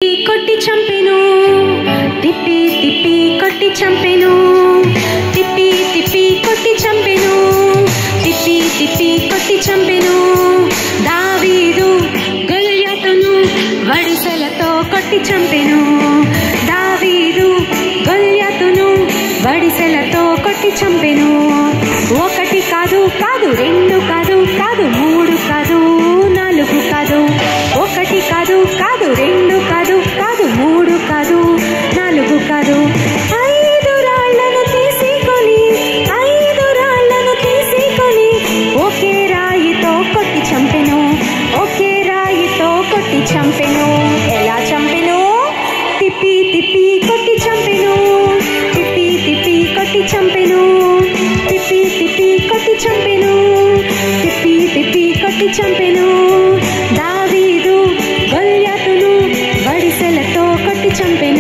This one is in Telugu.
కొట్టి చంపెను, తిప్పి తిప్పి కొట్టి చంపెను, తిప్పి తిప్పి కొట్టి చంపెను, తిప్పి తిప్పి కొట్టి చంపెను. దావీదు గొల్యాతును వడిసెలతో కొట్టి చంపెను, దావీదు గొల్యాతును వడిసెలతో కొట్టి చంపెను. ఒకటి కాదు కాదు, రెండు కాదు కాదు, మూడు కాదు, నాలుగు కాదు, ఒకటి కాదు కాదు, రెండు కాదు కాదు, మూడు కాదు, నాలుగు కాదు, ఐదు రాళ్లను తీసుకొని, ఐదు రాళ్లను తీసుకొని ఒకే రాయితో కొట్టి చంపెను, ఒకే రాయితో కొట్టి చంపెను. ఎలా చంపెను? తిప్పి తిప్పి కొట్టి చంపెను, తిప్పి తిప్పి కొట్టి చంపెను, తిప్పి తిప్పి కొట్టి చంపెను, తిప్పి తిప్పి కొట్టి చంపెను. దావీదు గొల్యాతును వడిసెలతో కొట్టి చంపెను.